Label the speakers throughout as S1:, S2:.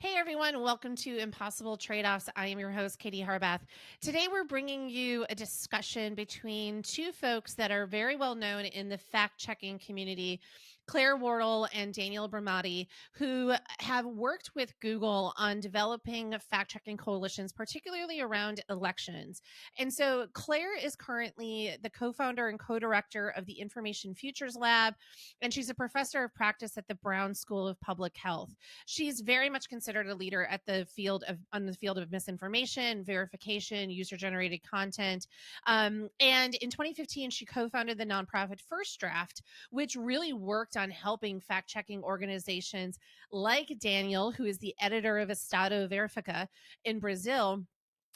S1: Hey everyone, welcome to Impossible Trade-Offs. I am your host, Katie Harbath. Today we're bringing you a discussion between two folks that are very well known in the fact-checking community, Claire Wardle and Daniel Bramati, who have worked with Google on developing fact-checking coalitions, particularly around elections. And so Claire is currently the co-founder and co-director of the Information Futures Lab, and she's a professor of practice at the Brown School of Public Health. She's very much considered a leader at the field of misinformation, verification, user-generated content. And in 2015, she co-founded the nonprofit First Draft, which really worked on helping fact-checking organizations like Daniel, who is the editor of Estado Verifica in Brazil,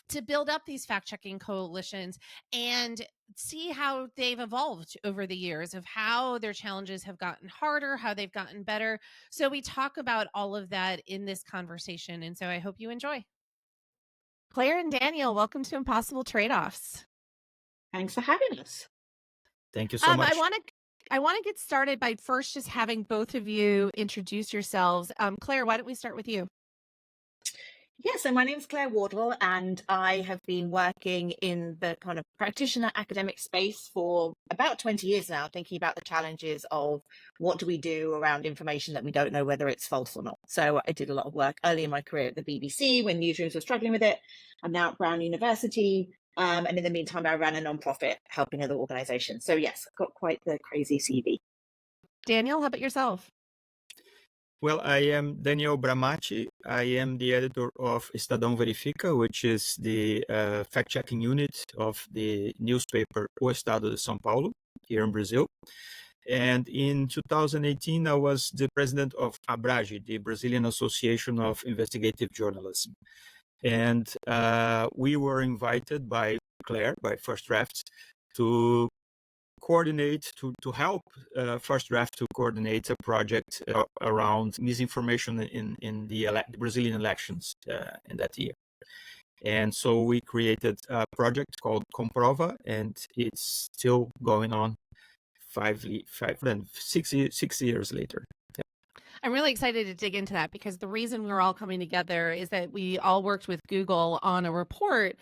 S1: to build up these fact-checking coalitions and see how they've evolved over the years, of how their challenges have gotten harder, how they've gotten better. So we talk about all of that in this conversation. And so I hope you enjoy. Claire and Daniel, welcome to Impossible Trade-Offs.
S2: Thanks for having us.
S3: Thank you so much.
S1: I want to get started by first just having both of you introduce yourselves. Claire, why don't we start with you?
S2: Yeah, so my name is Claire Wardle, and I have been working in the kind of practitioner academic space for about 20 years now, thinking about the challenges of what do we do around information that we don't know whether it's false or not. So I did a lot of work early in my career at the BBC when newsrooms were struggling with it. I'm now at Brown University, and in the meantime, I ran a nonprofit helping other organizations. So yes, I've got quite the crazy CV.
S1: Daniel, how about yourself?
S3: Well, I am Daniel Bramati. I am the editor of Estadão Verifica, which is the fact-checking unit of the newspaper O Estado de São Paulo here in Brazil. And in 2018, I was the president of ABRAGE, the Brazilian Association of Investigative Journalism. And we were invited by Claire, by First Draft, to coordinate, to help First Draft to coordinate a project around misinformation in the Brazilian elections in that year. And so we created a project called Comprova, and it's still going on 6 years later.
S1: I'm really excited to dig into that because the reason we're all coming together is that we all worked with Google on a report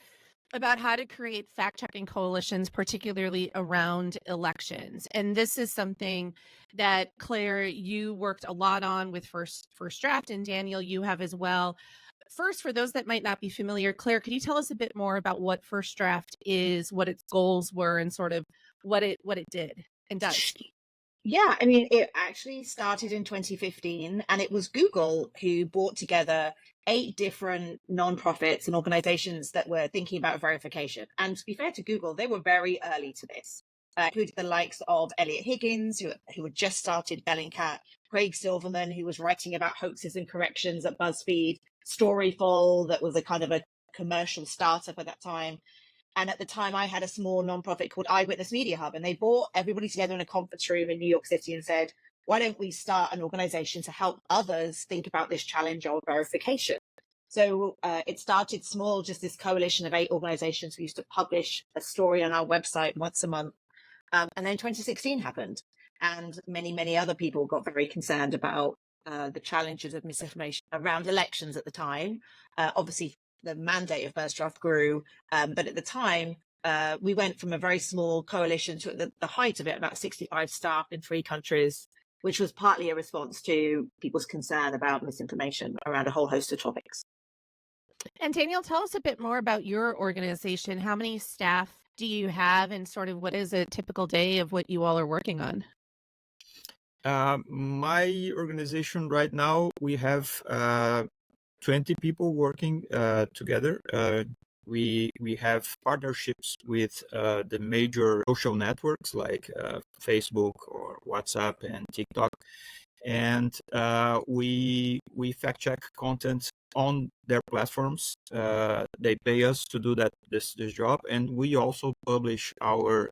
S1: about how to create fact-checking coalitions, particularly around elections. And this is something that, Claire, you worked a lot on with First Draft, and Daniel, you have as well. First, for those that might not be familiar, Claire, could you tell us a bit more about what First Draft is, what its goals were, and sort of what it did and does?
S2: Yeah, I mean, it actually started in 2015, and it was Google who brought together 8 different nonprofits and organizations that were thinking about verification. And to be fair to Google, they were very early to this, including the likes of Elliot Higgins, who had just started Bellingcat, Craig Silverman, who was writing about hoaxes and corrections at BuzzFeed, Storyful, that was a kind of a commercial startup at that time. And at the time, I had a small nonprofit called Eyewitness Media Hub, and they brought everybody together in a conference room in New York City and said, why don't we start an organization to help others think about this challenge of verification? So it started small, just this coalition of 8 organizations. We used to publish a story on our website once a month. And then 2016 happened, and many, many other people got very concerned about the challenges of misinformation around elections at the time. Obviously, the mandate of First Draft grew, but at the time, we went from a very small coalition to the height of it, about 65 staff in 3 countries, which was partly a response to people's concern about misinformation around a whole host of topics.
S1: And Daniel, tell us a bit more about your organization. How many staff do you have, and sort of what is a typical day of what you all are working on?
S3: My organization right now, we have 20 people working together. We have partnerships with the major social networks like Facebook or WhatsApp and TikTok, and we fact check content on their platforms. They pay us to do this job, and we also publish our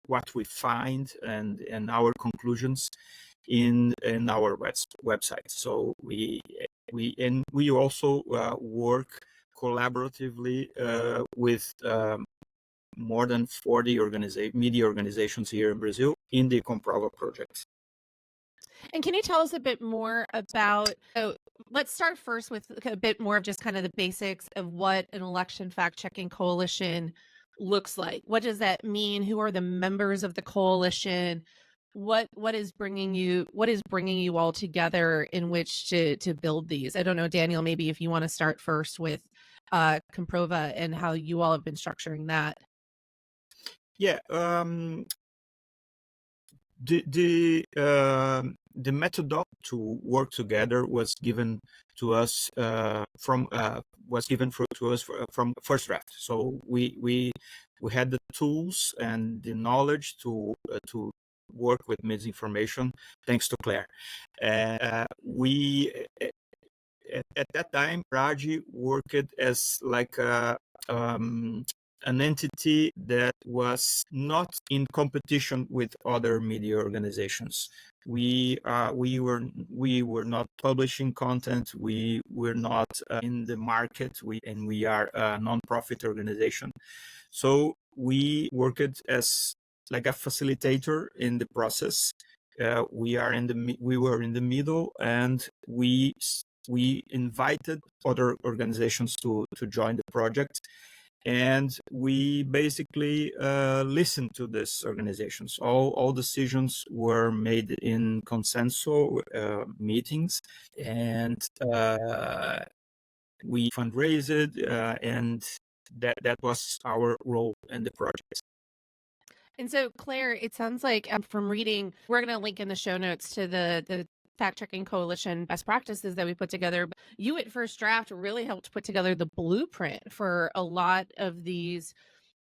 S3: what we find and our conclusions in our website. So we also work collaboratively with more than 40 media organizations here in Brazil in the Comprova project.
S1: And can you tell us a bit more about, let's start first with a bit more of just kind of the basics of what an election fact-checking coalition looks like. What does that mean? Who are the members of the coalition? What is bringing you all together in which to build these? I don't know, Daniel, maybe if you want to start first with Comprova and how you all have been structuring that.
S3: Yeah, the method to work together was given to us from first draft. So we had the tools and the knowledge to work with misinformation, thanks to Claire. We at that time, Raji worked as like an entity that was not in competition with other media organizations. We were not publishing content. We were not in the market. We are a non-profit organization. So we worked as like a facilitator in the process. We were in the middle, and we invited other organizations to join the project, and we basically listened to these organizations. All decisions were made in consensus meetings, and we fundraised, and that was our role in the project.
S1: And so, Claire, it sounds like from reading, we're going to link in the show notes to the fact-checking coalition best practices that we put together. You at First Draft really helped put together the blueprint for a lot of these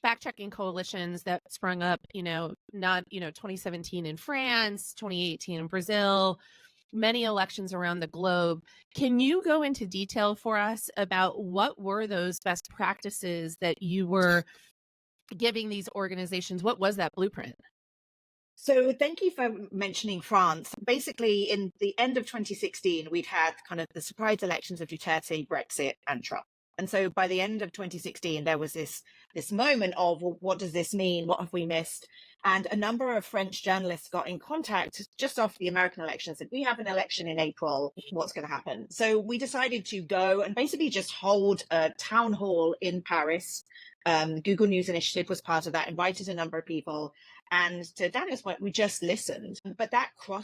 S1: fact-checking coalitions that sprung up, 2017 in France, 2018 in Brazil, many elections around the globe. Can you go into detail for us about what were those best practices that you were giving these organizations? What was that blueprint?
S2: So thank you for mentioning France. Basically, in the end of 2016, we'd had kind of the surprise elections of Duterte, Brexit, and Trump. And so by the end of 2016, there was this moment of, well, what does this mean? What have we missed? And a number of French journalists got in contact just after the American election, said, we have an election in April. What's going to happen? So we decided to go and basically just hold a town hall in Paris. Google News Initiative was part of that, invited a number of people. And to Daniel's point, we just listened. But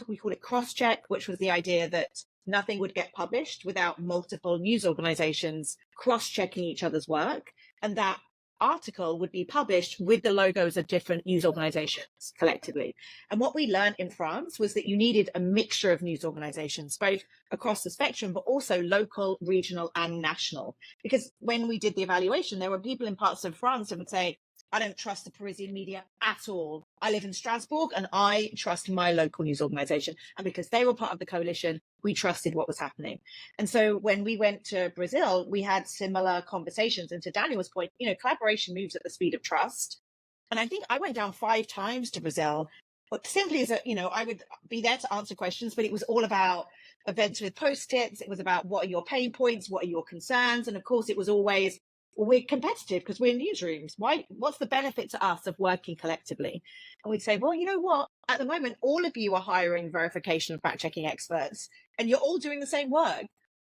S2: we call it CrossCheck, which was the idea that nothing would get published without multiple news organizations cross-checking each other's work. And that article would be published with the logos of different news organizations collectively. And what we learned in France was that you needed a mixture of news organizations, both across the spectrum, but also local, regional, and national. Because when we did the evaluation, there were people in parts of France that would say, I don't trust the Parisian media at all. I live in Strasbourg and I trust my local news organization. And because they were part of the coalition, we trusted what was happening. And so when we went to Brazil, we had similar conversations. And to Daniel's point, collaboration moves at the speed of trust. And I think I went down 5 times to Brazil, but simply as I would be there to answer questions, but it was all about events with Post-its. It was about what are your pain points? What are your concerns? And of course, it was always, we're competitive because we're in newsrooms. What's the benefit to us of working collectively? And we'd say, well, you know what? At the moment, all of you are hiring verification and fact-checking experts, and you're all doing the same work.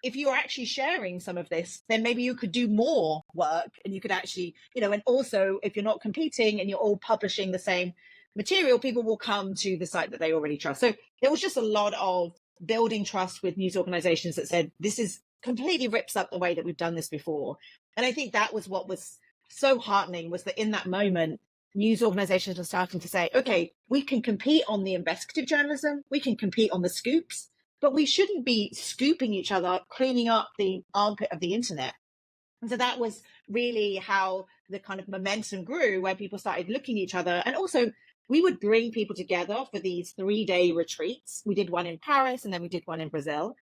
S2: If you are actually sharing some of this, then maybe you could do more work, and you could actually, and also if you're not competing and you're all publishing the same material, people will come to the site that they already trust. So there was just a lot of building trust with news organizations that said, this is completely rips up the way that we've done this before. And I think that was what was so heartening, was that in that moment, news organizations were starting to say, okay, we can compete on the investigative journalism, we can compete on the scoops, but we shouldn't be scooping each other, cleaning up the armpit of the internet. And so that was really how the kind of momentum grew, where people started looking at each other. And also, we would bring people together for these 3-day retreats. We did one in Paris, and then we did one in Brazil.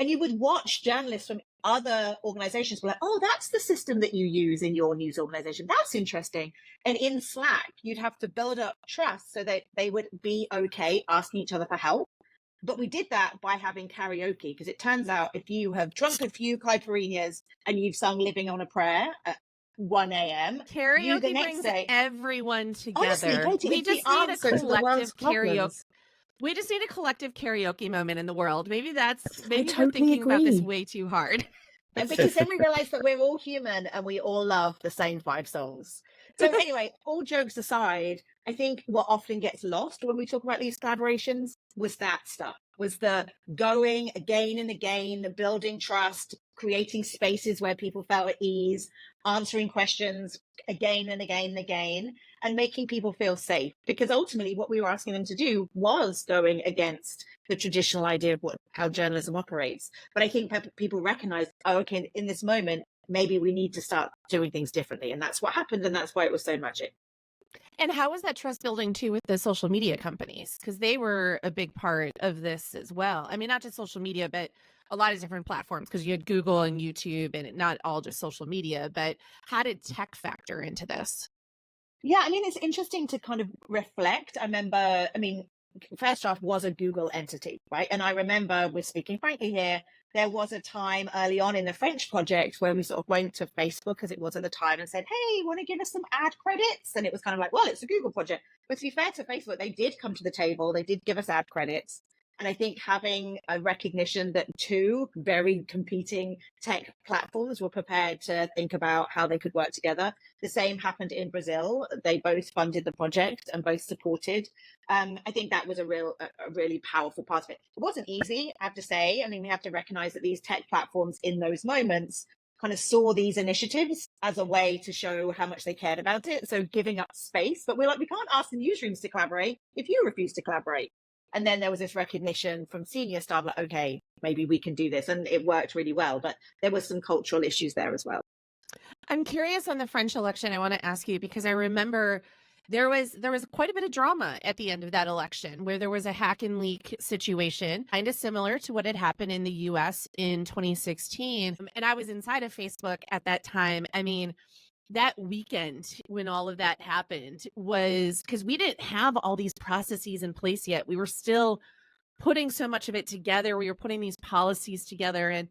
S2: And you would watch journalists from other organizations be like, oh, that's the system that you use in your news organization. That's interesting. And in Slack, you'd have to build up trust so that they would be okay asking each other for help. But we did that by having karaoke, because it turns out if you have drunk a few caipirinhas and you've sung Living on a Prayer at 1 a.m.
S1: Karaoke brings everyone together.
S2: Honestly, Katie,
S1: we just need a collective karaoke. We just need a collective karaoke moment in the world. Maybe we're
S2: totally
S1: thinking about this
S2: agree.
S1: way too hard.
S2: And because then we realize that we're all human and we all love the same 5 songs. So anyway, all jokes aside, I think what often gets lost when we talk about these collaborations was that stuff, was the going again and again, the building trust, creating spaces where people felt at ease, answering questions again and again and again, and making people feel safe. Because ultimately what we were asking them to do was going against the traditional idea of how journalism operates. But I think people recognize, oh, okay, in this moment, maybe we need to start doing things differently. And that's what happened. And that's why it was so magic.
S1: And how was that trust building too with the social media companies? Because they were a big part of this as well. I mean, not just social media, but a lot of different platforms, because you had Google and YouTube and not all just social media. But how did tech factor into this?
S2: Yeah, I mean, it's interesting to kind of reflect. First off was a Google entity, right? And I remember, we're speaking frankly here, there was a time early on in the French project where we sort of went to Facebook, as it was at the time, and said, hey, want to give us some ad credits? And it was kind of like, well, it's a Google project. But to be fair to Facebook, they did come to the table. They did give us ad credits. And I think having a recognition that two very competing tech platforms were prepared to think about how they could work together. The same happened in Brazil. They both funded the project and both supported. I think that was a really powerful part of it. It wasn't easy, I have to say. I mean, we have to recognize that these tech platforms in those moments kind of saw these initiatives as a way to show how much they cared about it. So giving up space, but we're like, we can't ask the newsrooms to collaborate if you refuse to collaborate. And then there was this recognition from senior staff, like, okay, maybe we can do this. And it worked really well, but there was some cultural issues there as well.
S1: I'm curious on the French election. I want to ask you, because I remember there was quite a bit of drama at the end of that election, where there was a hack and leak situation, kind of similar to what had happened in the US in 2016. And I was inside of Facebook at that time. I mean, that weekend when all of that happened was because we didn't have all these processes in place yet. We were still putting so much of it together. We were putting these policies together,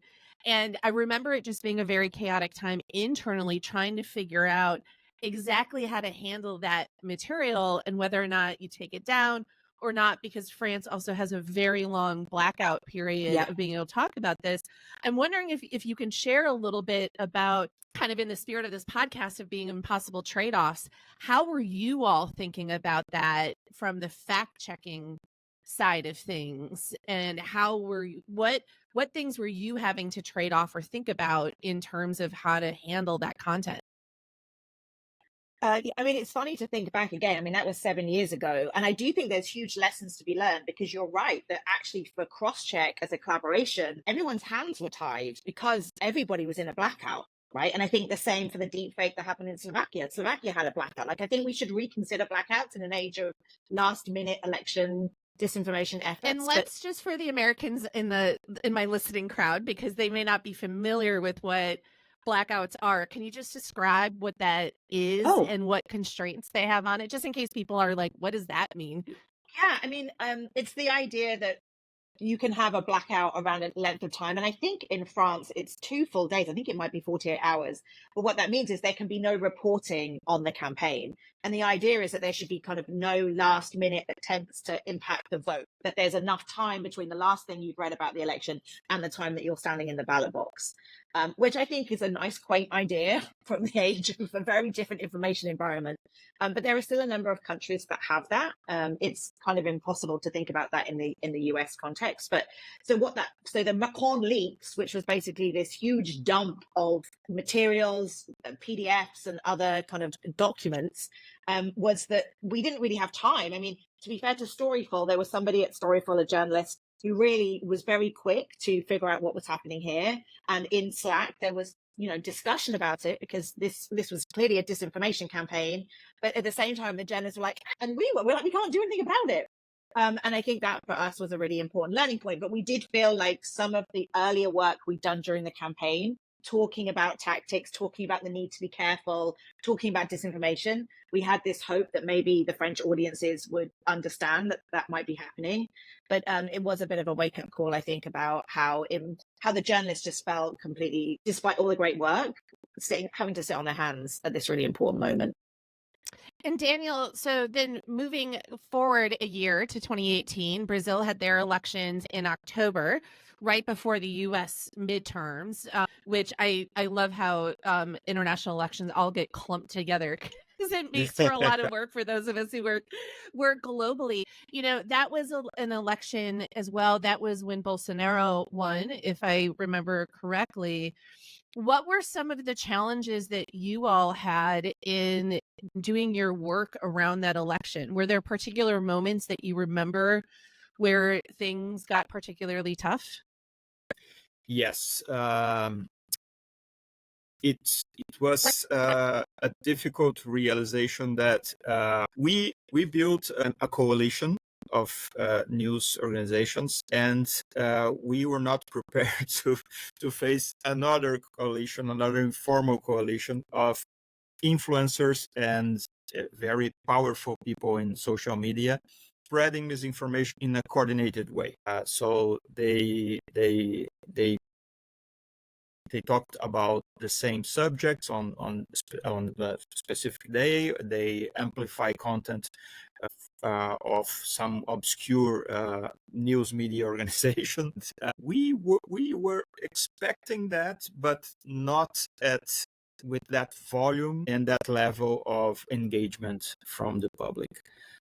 S1: and I remember it just being a very chaotic time internally, trying to figure out exactly how to handle that material and whether or not you take it down or not, because France also has a very long blackout period of being able to talk about this. I'm wondering if you can share a little bit about, kind of in the spirit of this podcast of being impossible trade-offs, how were you all thinking about that from the fact-checking side of things, and how were you, what things were you having to trade off or think about in terms of how to handle that content?
S2: I mean, it's funny to think back again. I mean, that was 7 years ago. And I do think there's huge lessons to be learned, because you're right that actually for CrossCheck as a collaboration, everyone's hands were tied because everybody was in a blackout, right? And I think the same for the deepfake that happened in Slovakia. Slovakia had a blackout. Like, I think we should reconsider blackouts in an age of last minute election disinformation efforts.
S1: And let's just, for the Americans in my listening crowd, because they may not be familiar with what blackouts are, can you just describe what that is and what constraints they have on it, just in case people are like, what does that mean?
S2: Yeah, I mean, it's the idea that you can have a blackout around a length of time. And I think in France, it's 2 full days. I think it might be 48 hours. But what that means is there can be no reporting on the campaign. And the idea is that there should be kind of no last minute attempts to impact the vote, that there's enough time between the last thing you've read about the election and the time that you're standing in the ballot box, which I think is a nice, quaint idea from the age of a very different information environment. But there are still a number of countries that have that. It's kind of impossible to think about that in the US context. But so the Macron leaks, which was basically this huge dump of materials, PDFs and other kind of documents, was that we didn't really have time. I mean, to be fair to Storyful, there was somebody at Storyful, a journalist, who really was very quick to figure out what was happening here. And in Slack, there was discussion about it, because this was clearly a disinformation campaign. But at the same time, the journalists were like, and we're like, we can't do anything about it. And I think that for us was a really important learning point. But we did feel like some of the earlier work we'd done during the campaign, talking about tactics, talking about the need to be careful, talking about disinformation, we had this hope that maybe the French audiences would understand that might be happening. But it was a bit of a wake-up call, I think, about how the journalists just felt completely, despite all the great work, having to sit on their hands at this really important moment.
S1: And Daniel, so then moving forward a year to 2018, Brazil had their elections in October, right before the U.S. midterms, which I love how international elections all get clumped together because it makes for a lot of work for those of us who work globally. You know, that was an election as well. That was when Bolsonaro won, if I remember correctly. What were some of the challenges that you all had in doing your work around that election? Were there particular moments that you remember where things got particularly tough?
S3: Yes, it was a difficult realization that we built a coalition of news organizations, and we were not prepared to face another coalition, another informal coalition of influencers and very powerful people in social media spreading misinformation in a coordinated way. So they talked about the same subjects on the specific day. They amplify content of some obscure news media organizations. We were expecting that, but not at with that volume and that level of engagement from the public.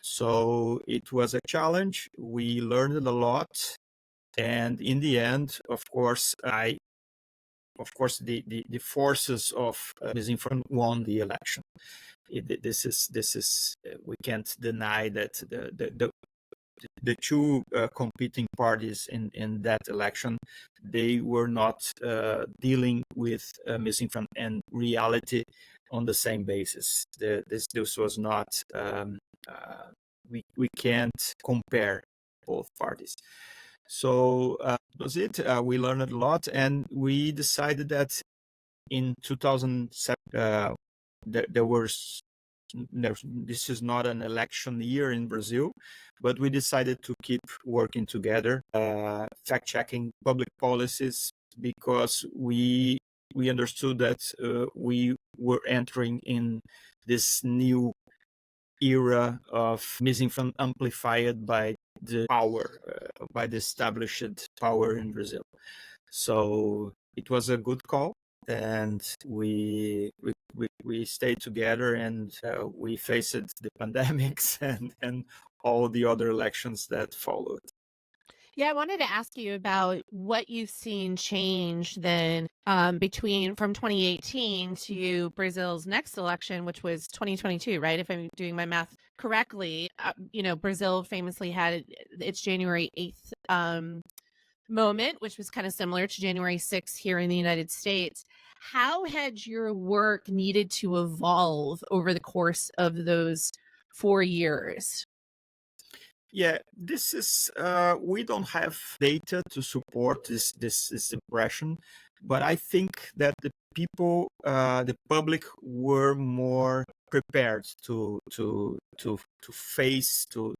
S3: So it was a challenge. We learned a lot, and in the end, of course, the forces of misinformation won the election. This is we can't deny that the two competing parties in that election, they were not dealing with misinformation and reality on the same basis. This was not we can't compare both parties. So that was it. We learned a lot, and we decided that in 2007 there was this is not an election year in Brazil, but we decided to keep working together, fact checking public policies, because we understood that we were entering in this new era of misinformation amplified by the power, by the established power in Brazil. So it was a good call, and we stayed together, and we faced the pandemics and all the other elections that followed.
S1: Yeah, I wanted to ask you about what you've seen change then between from 2018 to Brazil's next election, which was 2022, right? If I'm doing my math correctly, you know, Brazil famously had its January 8th moment, which was kind of similar to January 6th here in the United States. How had your work needed to evolve over the course of those 4 years?
S3: Yeah, this is we don't have data to support this impression, but I think that the people, the public, were more prepared to face to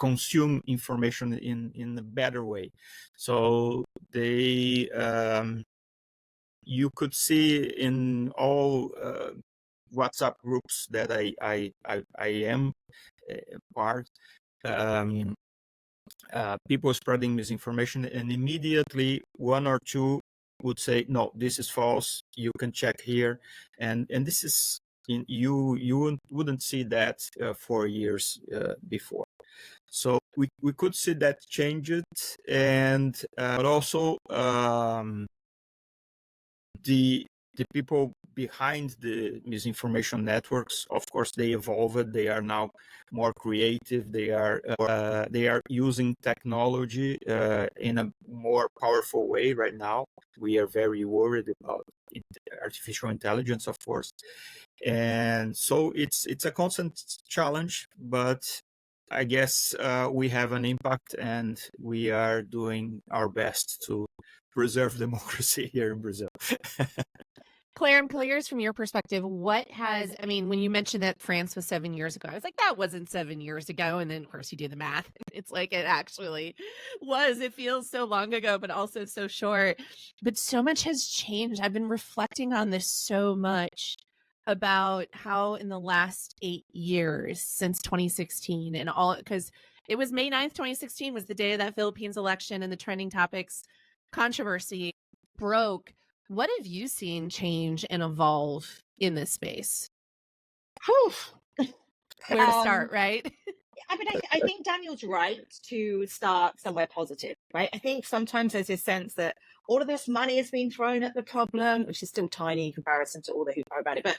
S3: consume information in a better way. So they you could see in all WhatsApp groups that I am part, people spreading misinformation, and immediately one or two would say, no, this is false, you can check here, and this is you wouldn't see that 4 years before. So we could see that change it, and but also the people behind the misinformation networks, of course, they evolved. They are now more creative. They are using technology in a more powerful way right now. We are very worried about artificial intelligence, of course, and so it's a constant challenge. But I guess we have an impact, and we are doing our best to preserve democracy here in Brazil.
S1: Claire, I'm curious from your perspective, what has, I mean, when you mentioned that France was 7 years ago, I was like, that wasn't 7 years ago. And then, of course, you do the math. It's like it actually was. It feels so long ago, but also so short. But so much has changed. I've been reflecting on this so much about how in the last 8 years since 2016 and all, because it was May 9th, 2016 was the day of that Philippines election and the trending topics controversy broke. What have you seen change and evolve in this space?
S2: Whew.
S1: Where to start, right?
S2: I mean, I think Daniel's right to start somewhere positive, right? I think sometimes there's this sense that all of this money is being thrown at the problem, which is still tiny in comparison to all the hoopla about it. But,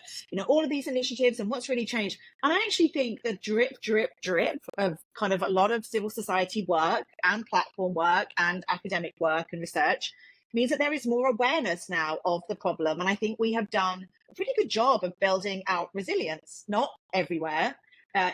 S2: all of these initiatives and what's really changed. And I actually think the drip, drip, drip of kind of a lot of civil society work and platform work and academic work and research means that there is more awareness now of the problem. And I think we have done a pretty good job of building out resilience, not everywhere,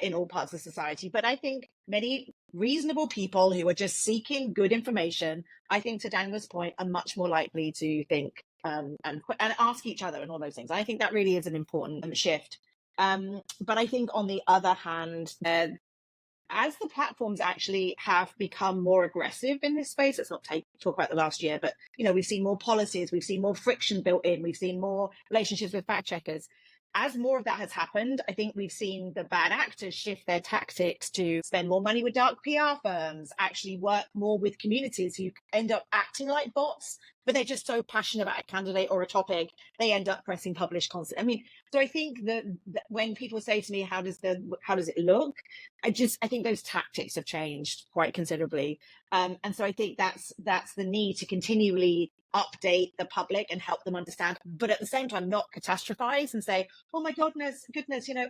S2: in all parts of society. But I think many reasonable people who are just seeking good information, I think to Daniel's point, are much more likely to think and ask each other and all those things. I think that really is an important shift. But I think on the other hand, as the platforms actually have become more aggressive in this space, let's not talk about the last year, but we've seen more policies, we've seen more friction built in, we've seen more relationships with fact checkers. As more of that has happened, I think we've seen the bad actors shift their tactics to spend more money with dark PR firms, actually work more with communities who end up acting like bots, but they're just so passionate about a candidate or a topic, they end up pressing publish constantly. I mean, so I think that when people say to me, how does it look? I think those tactics have changed quite considerably. And so I think that's the need to continually update the public and help them understand, but at the same time not catastrophize and say, oh my goodness,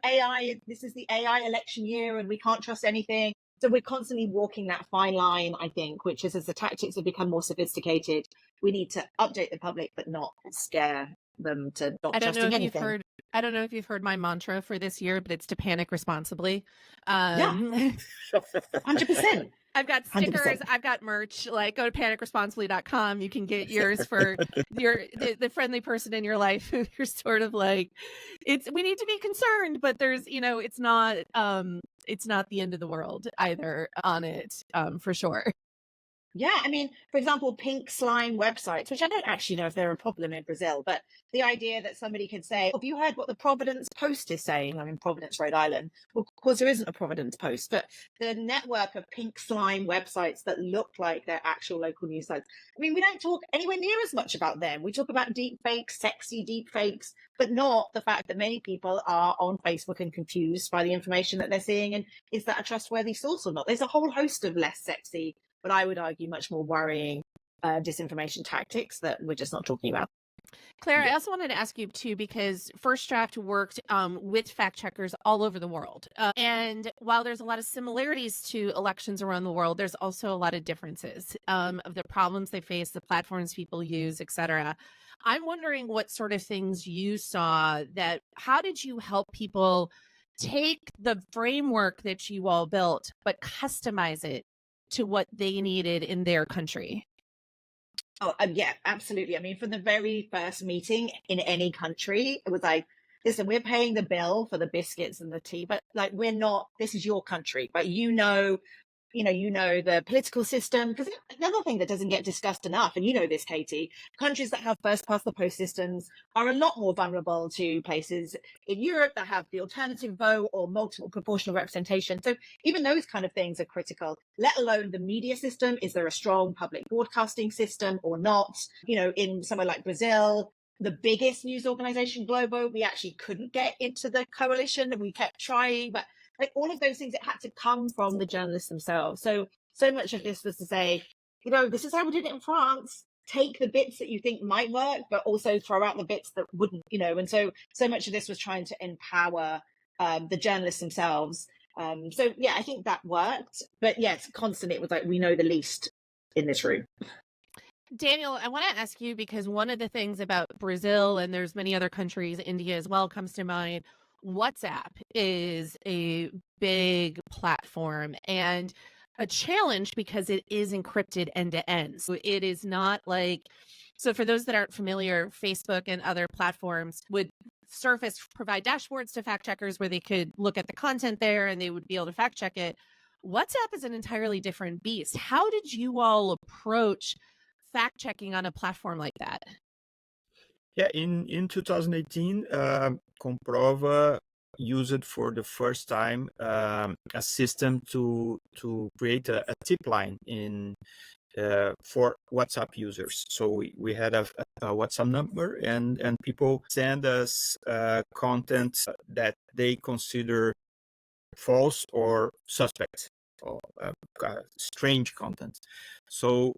S2: AI, this is the AI election year and we can't trust anything. So we're constantly walking that fine line, I think, which is, as the tactics have become more sophisticated, we need to update the public but not scare them to not trusting anything.
S1: I don't know if you've heard my mantra for this year, but it's to panic responsibly.
S2: Yeah. 100%.
S1: I've got stickers, 100%. I've got merch. Like, go to panicresponsibly.com. You can get yours for the friendly person in your life who you're sort of like, we need to be concerned, but there's, it's not the end of the world either on it, for sure.
S2: Yeah, I mean, for example, pink slime websites, which I don't actually know if they're a problem in Brazil, but the idea that somebody could say, have you heard what the Providence Post is saying? I'm in Providence, Rhode Island. Well, of course, there isn't a Providence Post, but the network of pink slime websites that look like they're actual local news sites. I mean, we don't talk anywhere near as much about them. We talk about deep fakes, sexy deep fakes, but not the fact that many people are on Facebook and confused by the information that they're seeing. And is that a trustworthy source or not? There's a whole host of less sexy, but I would argue much more worrying disinformation tactics that we're just not talking about.
S1: Claire, I also wanted to ask you too, because First Draft worked with fact checkers all over the world. And while there's a lot of similarities to elections around the world, there's also a lot of differences of the problems they face, the platforms people use, et cetera. I'm wondering what sort of things you saw how did you help people take the framework that you all built, but customize it to what they needed in their country?
S2: Oh, yeah, absolutely. I mean, from the very first meeting in any country, it was like, listen, we're paying the bill for the biscuits and the tea, but like, this is your country, but the political system, because another thing that doesn't get discussed enough, and this, Katie, countries that have first past the post systems are a lot more vulnerable to places in Europe that have the alternative vote or multiple proportional representation. So even those kind of things are critical, let alone the media system. Is there a strong public broadcasting system or not? In somewhere like Brazil, the biggest news organization, Globo, we actually couldn't get into the coalition. We kept trying, but like all of those things, it had to come from the journalists themselves. So much of this was to say, this is how we did it in France. Take the bits that you think might work, but also throw out the bits that wouldn't, and so much of this was trying to empower the journalists themselves. So yeah, I think that worked. But yes, constantly it was like, we know the least in this room.
S1: Daniel, I want to ask you, because one of the things about Brazil, and there's many other countries, India as well, comes to mind. WhatsApp is a big platform and a challenge because it is encrypted end to end. So it is not so for those that aren't familiar, Facebook and other platforms would provide dashboards to fact checkers where they could look at the content there and they would be able to fact check it. WhatsApp is an entirely different beast. How did you all approach fact checking on a platform like that?
S3: Yeah, in 2018, Comprova used for the first time a system to create a tip line in for WhatsApp users. So we had a WhatsApp number, and people send us content that they consider false or suspect or strange content. So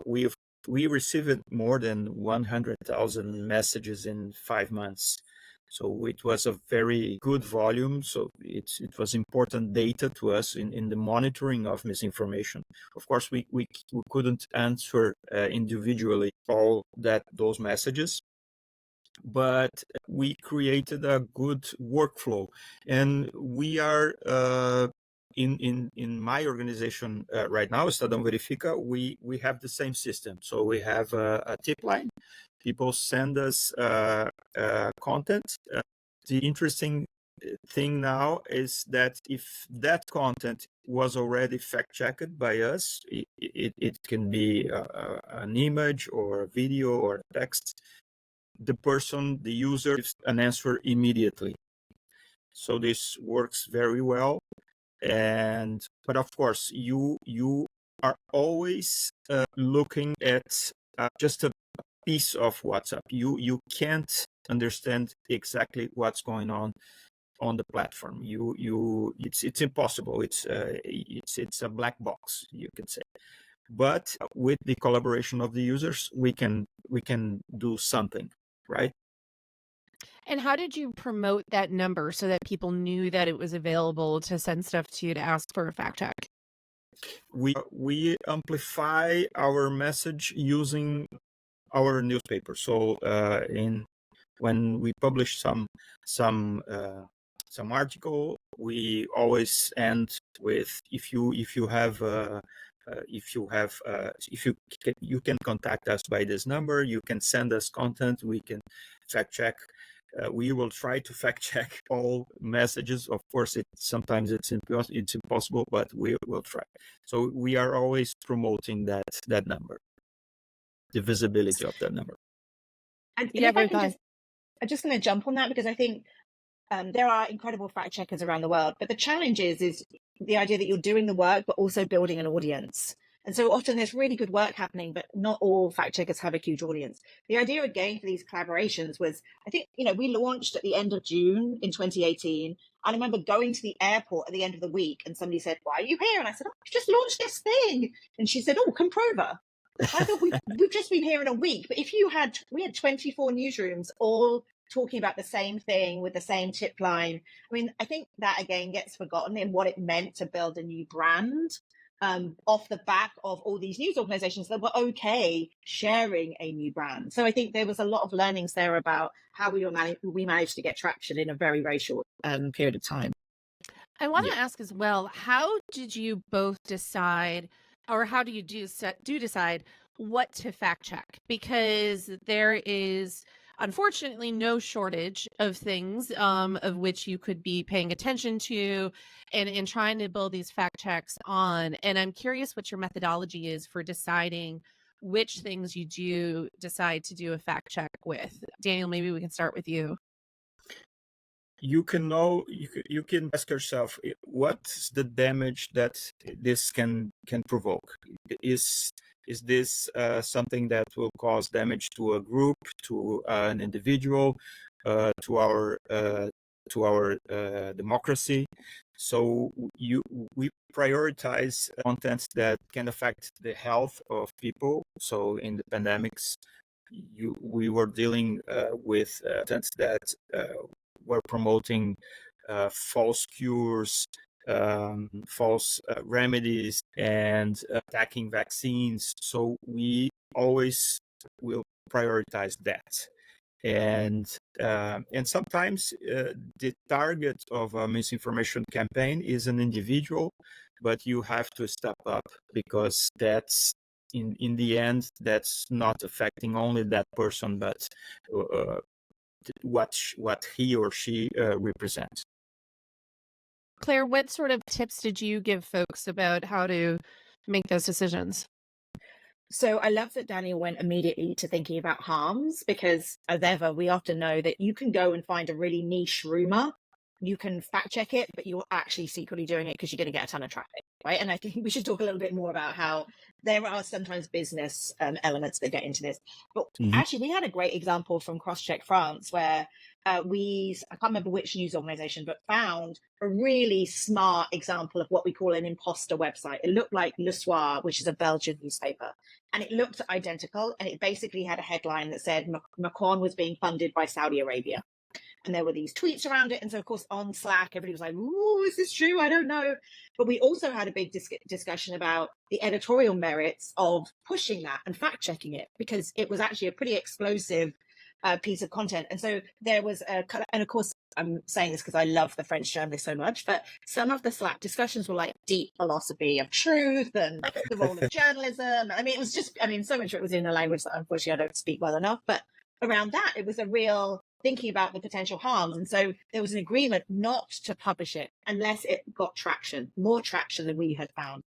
S3: we received more than 100,000 messages in 5 months. So it was a very good volume. So it was important data to us in the monitoring of misinformation. Of course, we couldn't answer individually all those messages, but we created a good workflow, and we are in my organization right now, Estadão Verifica. We have the same system. So we have a tip line. People send us content. The interesting thing now is that if that content was already fact-checked by us, it can be an image or a video or a text, the user gives an answer immediately. So this works very well. But of course, you are always looking at just a piece of WhatsApp. You can't understand exactly what's going on the platform. It's impossible. It's a black box, you can say. But with the collaboration of the users, we can do something, right?
S1: And how did you promote that number so that people knew that it was available to send stuff to you to ask for a fact check?
S3: We amplify our message using our newspaper. So when we publish some article, we always end with if you can contact us by this number. You can send us content. We can fact check. We will try to fact check all messages. Of course, sometimes it's impossible, but we will try. So we are always promoting that number, the visibility of that number.
S2: And
S1: Yeah,
S2: if I
S1: very
S2: can
S1: fun.
S2: I'm just going to jump on that, because I think there are incredible fact checkers around the world, but the challenge is the idea that you're doing the work, but also building an audience. And so often there's really good work happening, but not all fact checkers have a huge audience. The idea again for these collaborations was, I think, we launched at the end of June in 2018. And I remember going to the airport at the end of the week and somebody said, "Why are you here?" And I said, "Oh, I've just launched this thing." And she said, "Oh, Comprova." I thought we've just been here in a week, but we had 24 newsrooms all talking about the same thing with the same tip line. I mean, I think that again gets forgotten in what it meant to build a new brand off the back of all these news organizations that were okay sharing a new brand. So I think there was a lot of learnings there about how we managed to get traction in a very, very short period of time.
S1: I want to ask as well, how did you both decide, or how do you decide what to fact check? Because there is unfortunately no shortage of things of which you could be paying attention to and trying to build these fact checks on. And I'm curious what your methodology is for deciding which things you do decide to do a fact check with. Daniel, maybe we can start with you.
S3: You can ask yourself, what's the damage that this can provoke? Is this something that will cause damage to a group, to an individual, to our democracy? So we prioritize contents that can affect the health of people. So in the pandemics, we were dealing with contents that were promoting false cures, false remedies, and attacking vaccines. So we always will prioritize that. And sometimes the target of a misinformation campaign is an individual, but you have to step up, because that's in the end, that's not affecting only that person, but what he or she represents.
S1: Claire, what sort of tips did you give folks about how to make those decisions?
S2: So I love that Daniel went immediately to thinking about harms, because as ever, we often know that you can go and find a really niche rumor. You can fact check it, but you're actually secretly doing it because you're going to get a ton of traffic, right? And I think we should talk a little bit more about how there are sometimes business elements that get into this. But actually, we had a great example from CrossCheck France where I can't remember which news organization, but found a really smart example of what we call an imposter website. It looked like Le Soir, which is a Belgian newspaper, and it looked identical. And it basically had a headline that said Macron was being funded by Saudi Arabia. And there were these tweets around it. And so, of course, on Slack, everybody was like, "Ooh, is this true? I don't know." But we also had a big discussion about the editorial merits of pushing that and fact checking it, because it was actually a pretty explosive piece of content. And so there was and of course, I'm saying this because I love the French journalists so much, but some of the Slack discussions were like deep philosophy of truth and the role of journalism. I mean, it was just, so much of it was in a language that unfortunately I don't speak well enough. But around that, it was a real thinking about the potential harms. And so there was an agreement not to publish it unless it got traction, more traction than we had found.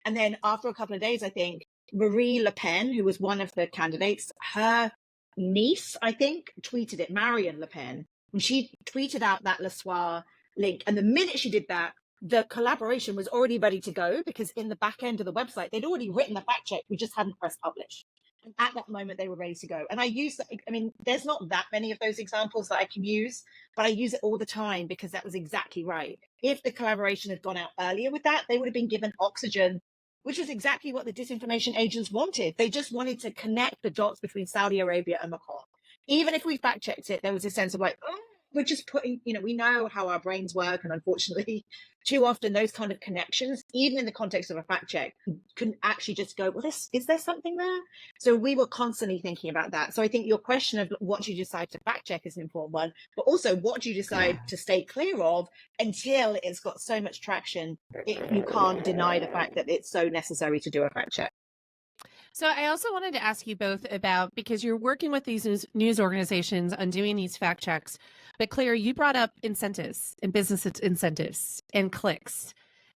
S2: And then after a couple of days, I think Marie Le Pen, who was one of the candidates, her niece, I think, tweeted it, Marion Le Pen, and she tweeted out that Le Soir link. And the minute she did that, the collaboration was already ready to go, because in the back end of the website, they'd already written the fact check. We just hadn't pressed publish. And at that moment, they were ready to go. And I use that. I mean, there's not that many of those examples that I can use, but I use it all the time because that was exactly right. If the collaboration had gone out earlier with that, they would have been given oxygen, which was exactly what the disinformation agents wanted. They just wanted to connect the dots between Saudi Arabia and Macron. Even if we fact checked it, there was a sense of like, oh, we're just putting, we know how our brains work. And unfortunately, too often those kind of connections, even in the context of a fact check, can actually just go, well, is there something there? So we were constantly thinking about that. So I think your question of what you decide to fact check is an important one, but also what do you decide to stay clear of until it's got so much traction, you can't deny the fact that it's so necessary to do a fact check.
S1: So I also wanted to ask you both about, because you're working with these news organizations on doing these fact checks, but Claire, you brought up incentives and business incentives and clicks.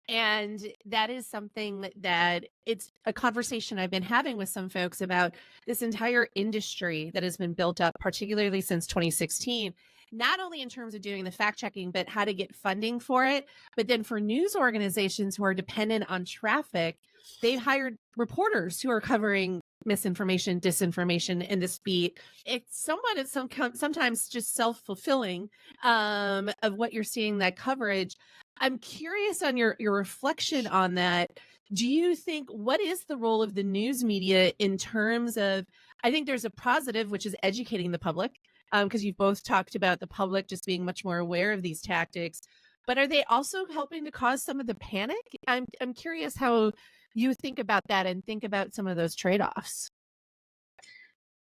S1: And that is something that it's a conversation I've been having with some folks about this entire industry that has been built up, particularly since 2016, not only in terms of doing the fact checking, but how to get funding for it. But then for news organizations who are dependent on traffic, they've hired reporters who are covering misinformation, disinformation in this beat. It's sometimes just self-fulfilling of what you're seeing, that coverage. I'm curious on your reflection on that. Do you think, what is the role of the news media in terms of, I think there's a positive, which is educating the public, because you've both talked about the public just being much more aware of these tactics, but are they also helping to cause some of the panic? I'm curious how you think about that and think about some of those trade-offs.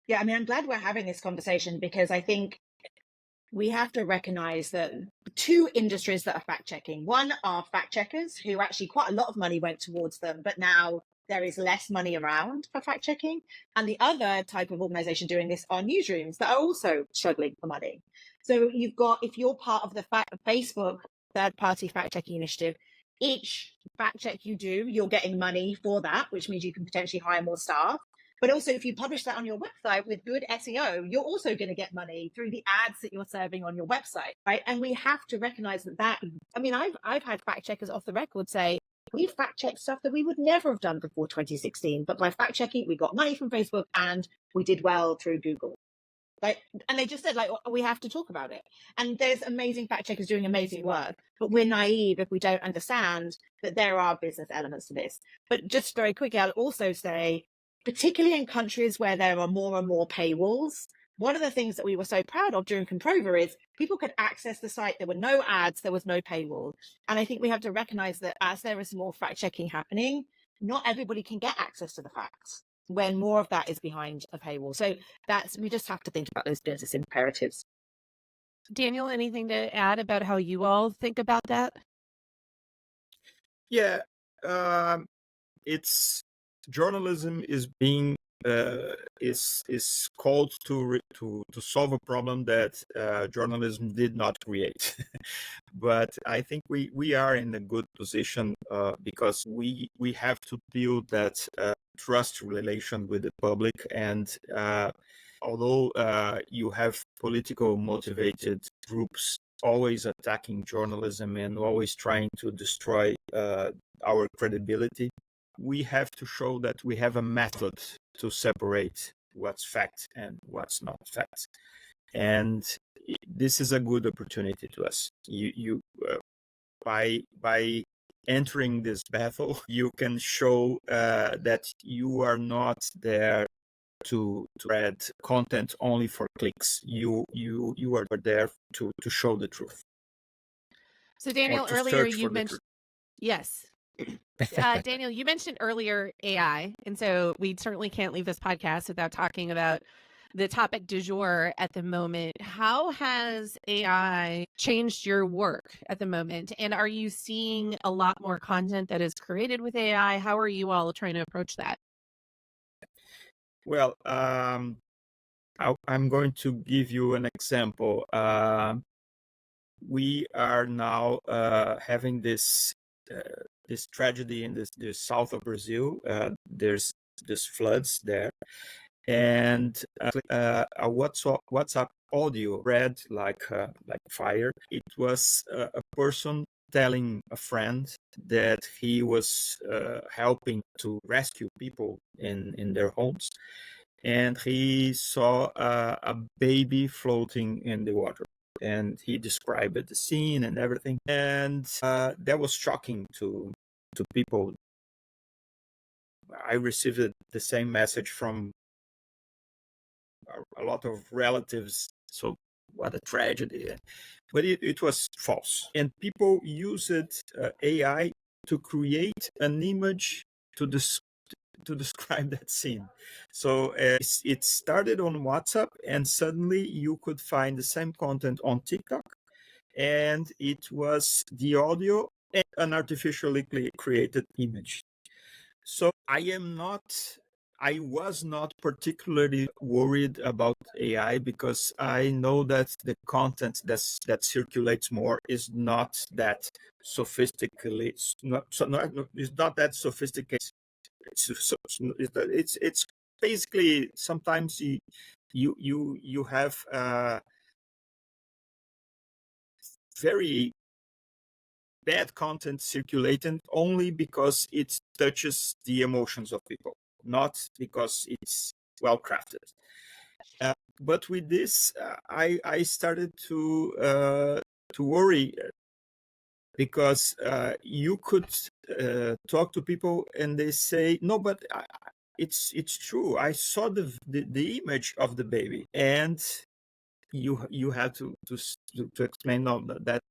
S2: Yeah, I mean, I'm glad we're having this conversation, because I think we have to recognize that two industries that are fact checking. One are fact checkers, who actually quite a lot of money went towards them, but now there is less money around for fact checking. And the other type of organization doing this are newsrooms that are also struggling for money. So you've got, if you're part of the Facebook third-party fact checking initiative, each fact check you do, you're getting money for that, which means you can potentially hire more staff. But also, if you publish that on your website with good SEO, you're also going to get money through the ads that you're serving on your website, right? And we have to recognize that. I mean, I've had fact checkers off the record say, we fact checked stuff that we would never have done before 2016, but by fact checking, we got money from Facebook and we did well through Google. Like, and they just said, like, we have to talk about it. And there's amazing fact checkers doing amazing work, but we're naive if we don't understand that there are business elements to this. But just very quickly, I'll also say, particularly in countries where there are more and more paywalls, one of the things that we were so proud of during Comprova is people could access the site. There were no ads, there was no paywall. And I think we have to recognize that as there is more fact checking happening, not everybody can get access to the facts when more of that is behind a paywall. So we just have to think about those business imperatives.
S1: Daniel, anything to add about how you all think about that?
S3: Yeah, it's journalism is being is called to solve a problem that journalism did not create. But I think we are in a good position because we have to build that trust relation with the public. And although you have political motivated groups always attacking journalism and always trying to destroy our credibility, we have to show that we have a method to separate what's fact and what's not fact. And this is a good opportunity to us. You by entering this battle, you can show that you are not there to spread content only for clicks. You are there to show the truth.
S1: So Daniel,
S3: to
S1: earlier
S3: search
S1: you
S3: for the
S1: mentioned, yes. Daniel, you mentioned earlier AI, and so we certainly can't leave this podcast without talking about the topic du jour at the moment. How has AI changed your work at the moment? And are you seeing a lot more content that is created with AI? How are you all trying to approach that?
S3: Well, I'm going to give you an example. We are now having this tragedy in the south of Brazil. There's floods there, and a WhatsApp audio read like fire. It was a person telling a friend that he was helping to rescue people in their homes, and he saw a baby floating in the water. And he described the scene and everything, and that was shocking to people. I received the same message from a lot of relatives. So what a tragedy! But it was false, and people used AI to create an image to describe that scene. So it started on WhatsApp, and suddenly you could find the same content on TikTok, and it was the audio and an artificially created image. So I was not particularly worried about AI, because I know that the content that circulates more is not that sophisticated. It's not that sophisticated. It's basically sometimes you have very bad content circulating only because it touches the emotions of people, not because it's well crafted. But with this, I started to worry, because you could talk to people and they say, no, but it's true. I saw the image of the baby, and you have to explain, no,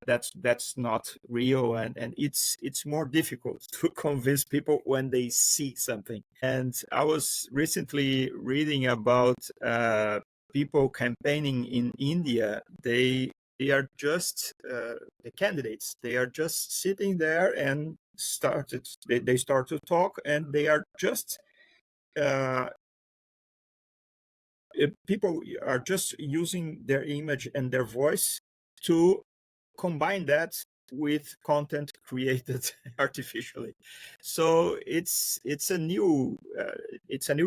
S3: that's not real, and it's more difficult to convince people when they see something. And I was recently reading about people campaigning in India. They are just the candidates. They are just sitting there and they start to talk, and they are just people are just using their image and their voice to combine that with content created artificially. So it's a new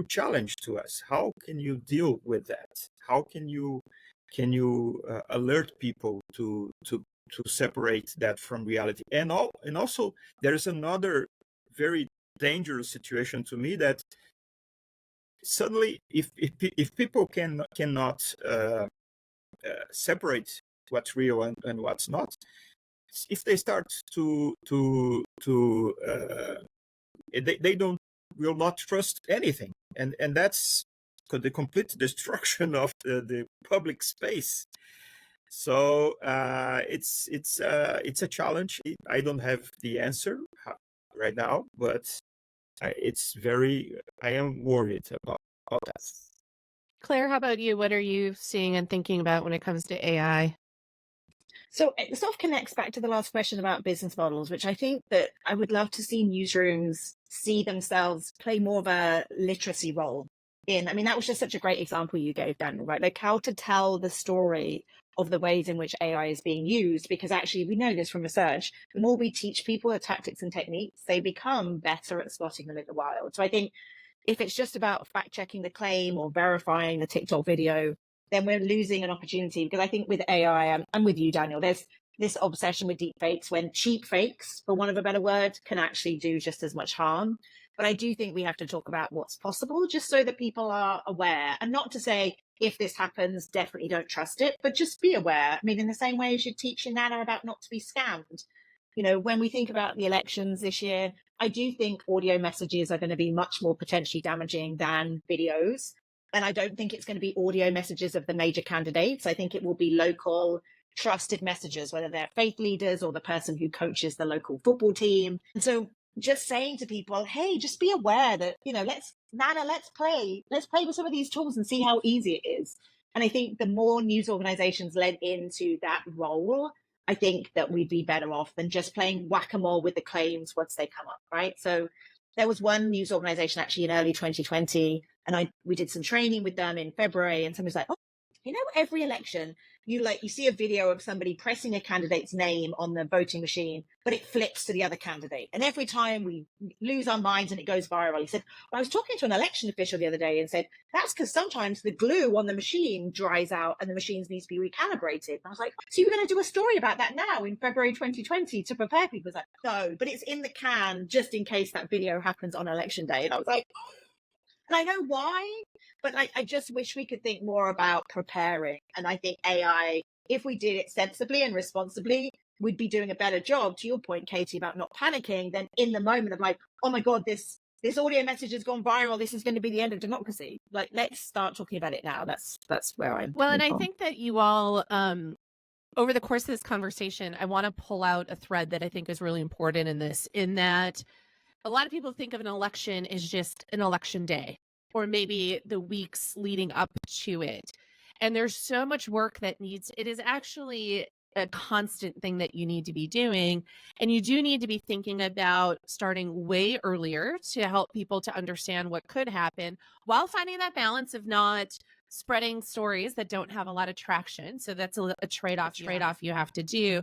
S3: challenge to us. How can you deal with that? How can you alert people to separate that from reality? And also there's another very dangerous situation to me, that suddenly if people cannot separate what's real and what's not, if they start to they will not trust anything, and that's the complete destruction of the public space. So it's a challenge. I don't have the answer right now, but I am worried about that.
S1: Claire, how about you? What are you seeing and thinking about when it comes to AI?
S2: So it sort of connects back to the last question about business models, which I think that I would love to see newsrooms see themselves play more of a literacy role in. I mean, that was just such a great example you gave, Daniel, right? Like how to tell the story of the ways in which AI is being used, because actually we know this from research. The more we teach people the tactics and techniques, they become better at spotting them in the wild. So I think if it's just about fact checking the claim or verifying the TikTok video, then we're losing an opportunity. Because I think with AI, I'm with you, Daniel, there's this obsession with deep fakes when cheap fakes, for want of a better word, can actually do just as much harm. But I do think we have to talk about what's possible just so that people are aware, and not to say if this happens, definitely don't trust it, but just be aware. I mean, in the same way as you teach your nana about not to be scammed. You know, when we think about the elections this year, I do think audio messages are going to be much more potentially damaging than videos. And I don't think it's going to be audio messages of the major candidates. I think it will be local, trusted messages, whether they're faith leaders or the person who coaches the local football team. And so just saying to people, hey, just be aware that, you know, let's play with some of these tools and see how easy it is. And I think the more news organizations led into that role, I think that we'd be better off than just playing whack-a-mole with the claims once they come up, right? So there was one news organization actually in early 2020, and we did some training with them in February, and somebody's like, oh, you know, every election, you see a video of somebody pressing a candidate's name on the voting machine, but it flips to the other candidate. And every time we lose our minds and it goes viral. He said, well, I was talking to an election official the other day and said, that's because sometimes the glue on the machine dries out and the machines needs to be recalibrated. And I was like, so you're going to do a story about that now in February 2020 to prepare people? He's like, no, but it's in the can just in case that video happens on election day. And I was like, and I know why, but I just wish we could think more about preparing. And I think AI, if we did it sensibly and responsibly, we'd be doing a better job, to your point, Katie, about not panicking than in the moment of like, oh my God, this audio message has gone viral. This is going to be the end of democracy. Like, let's start talking about it now. That's where I'm
S1: Well, and
S2: coming
S1: I
S2: from.
S1: think that you all, over the course of this conversation, I want to pull out a thread that I think is really important in this, in that a lot of people think of an election as just an election day or maybe the weeks leading up to it. And there's so much work that it is actually a constant thing that you need to be doing. And you do need to be thinking about starting way earlier to help people to understand what could happen while finding that balance of not spreading stories that don't have a lot of traction. So that's a trade-off you have to do.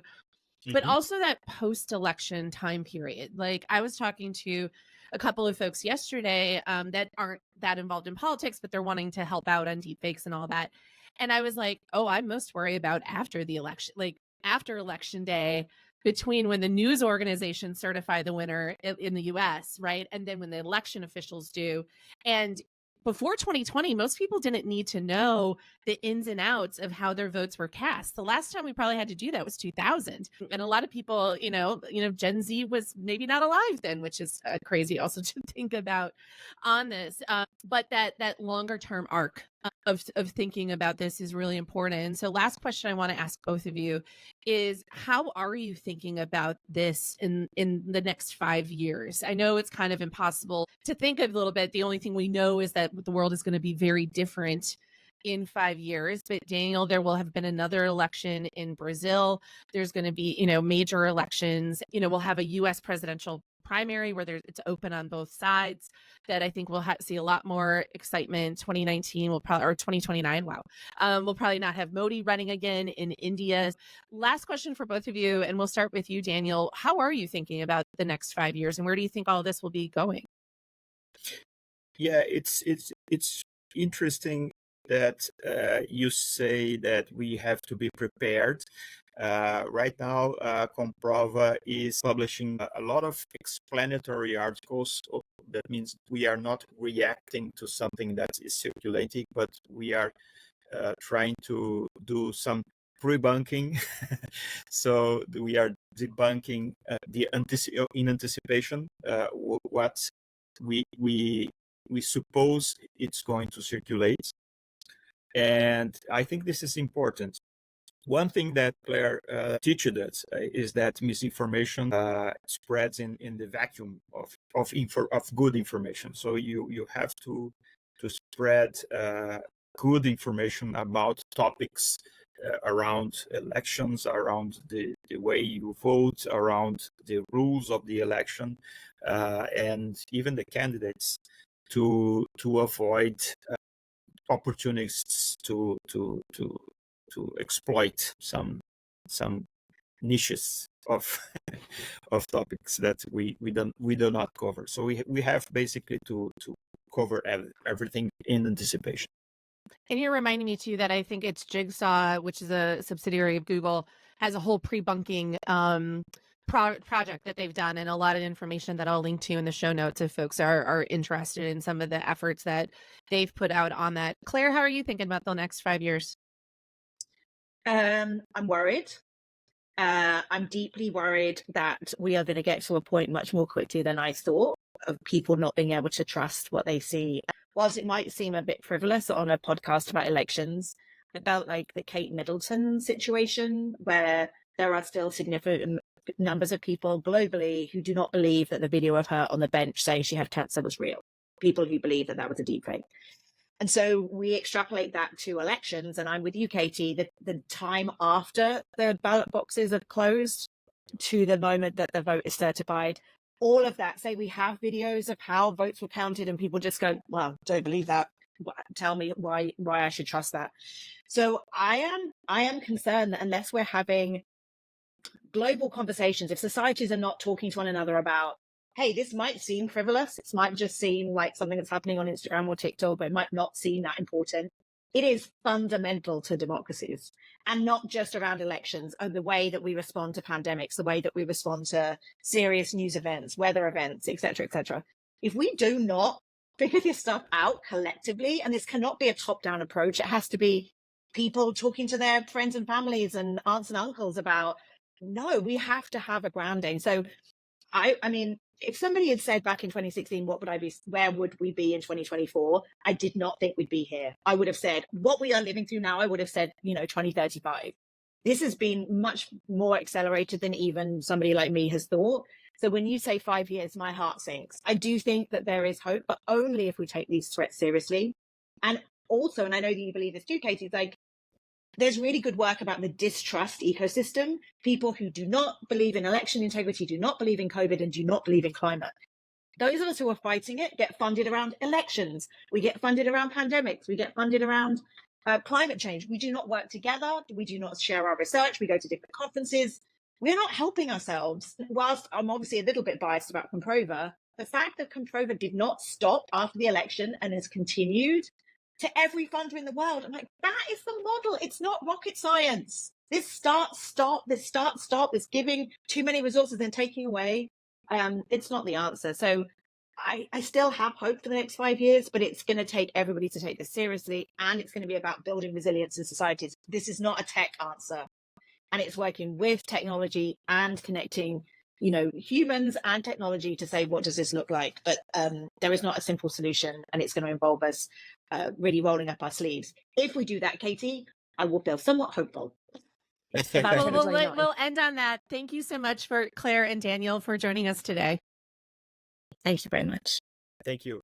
S1: But also that post-election time period. Like, I was talking to a couple of folks yesterday that aren't that involved in politics, but they're wanting to help out on deepfakes and all that. And I was like, oh, I'm most worried about after the election, like after election day, between when the news organizations certify the winner in the US, right? And then when the election officials do. And before 2020, most people didn't need to know the ins and outs of how their votes were cast. The last time we probably had to do that was 2000. And a lot of people, Gen Z was maybe not alive then, which is crazy also to think about on this. But that longer term arc of thinking about this is really important. And so last question I want to ask both of you is, how are you thinking about this in the next 5 years? I know it's kind of impossible to think of a little bit. The only thing we know is that the world is going to be very different in 5 years. But Daniel, there will have been another election in Brazil. There's going to be, major elections. We'll have a US presidential primary where it's open on both sides that I think we'll see a lot more excitement. 2019 will probably, or 2029. Wow. We'll probably not have Modi running again in India. Last question for both of you. And we'll start with you, Daniel. How are you thinking about the next 5 years and where do you think all this will be going?
S3: Yeah, it's interesting that you say that we have to be prepared. Right now, Comprova is publishing a lot of explanatory articles. That means we are not reacting to something that is circulating, but we are trying to do some pre-bunking. So we are debunking in anticipation what we suppose it's going to circulate. And I think this is important. One thing that Claire teaches us is that misinformation spreads in the vacuum of good information. So you have to spread good information about topics around elections, around the way you vote, around the rules of the election, and even the candidates, to avoid opportunities to exploit some niches of of topics that we do not cover. So we have basically to cover everything in anticipation.
S1: And you're reminding me too that I think it's Jigsaw, which is a subsidiary of Google, has a whole pre-bunking project that they've done, and a lot of information that I'll link to in the show notes if folks are interested in some of the efforts that they've put out on that. Claire, how are you thinking about the next 5 years?
S2: I'm worried. I'm deeply worried that we are going to get to a point much more quickly than I thought of people not being able to trust what they see. Whilst it might seem a bit frivolous on a podcast about elections, I felt like the Kate Middleton situation, where there are still significant numbers of people globally who do not believe that the video of her on the bench saying she had cancer was real. People who believe that that was a deep fake. And so we extrapolate that to elections, and I'm with you, Katie, the time after the ballot boxes are closed to the moment that the vote is certified, all of that, say we have videos of how votes were counted and people just go, well, don't believe that. Tell me why I should trust that. So I am concerned that unless we're having global conversations, if societies are not talking to one another about, hey, this might seem frivolous, it might just seem like something that's happening on Instagram or TikTok, but it might not seem that important. It is fundamental to democracies, and not just around elections, or the way that we respond to pandemics, the way that we respond to serious news events, weather events, etc., etc. If we do not figure this stuff out collectively, and this cannot be a top-down approach, it has to be people talking to their friends and families and aunts and uncles about, no, we have to have a grounding. So I mean, if somebody had said back in 2016, where would we be in 2024? I did not think we'd be here. I would have said what we are living through now. I would have said, 2035. This has been much more accelerated than even somebody like me has thought. So when you say 5 years, my heart sinks. I do think that there is hope, but only if we take these threats seriously. And also, and I know that you believe this too, Katie, it's like, there's really good work about the distrust ecosystem. People who do not believe in election integrity, do not believe in COVID, and do not believe in climate. Those of us who are fighting it get funded around elections. We get funded around pandemics. We get funded around climate change. We do not work together. We do not share our research. We go to different conferences. We're not helping ourselves. Whilst I'm obviously a little bit biased about Comprova, the fact that Comprova did not stop after the election and has continued to every funder in the world, I'm like, that is the model. It's not rocket science. This stop, this giving too many resources and taking away. It's not the answer. So I still have hope for the next 5 years, but it's going to take everybody to take this seriously. And it's going to be about building resilience in societies. This is not a tech answer. And it's working with technology and connecting, humans and technology to say, what does this look like? But there is not a simple solution, and it's going to involve us really rolling up our sleeves. If we do that, Katie, I will feel somewhat hopeful.
S1: We'll end on that. Thank you so much for Claire and Daniel for joining us today.
S2: Thank you very much.
S3: Thank you.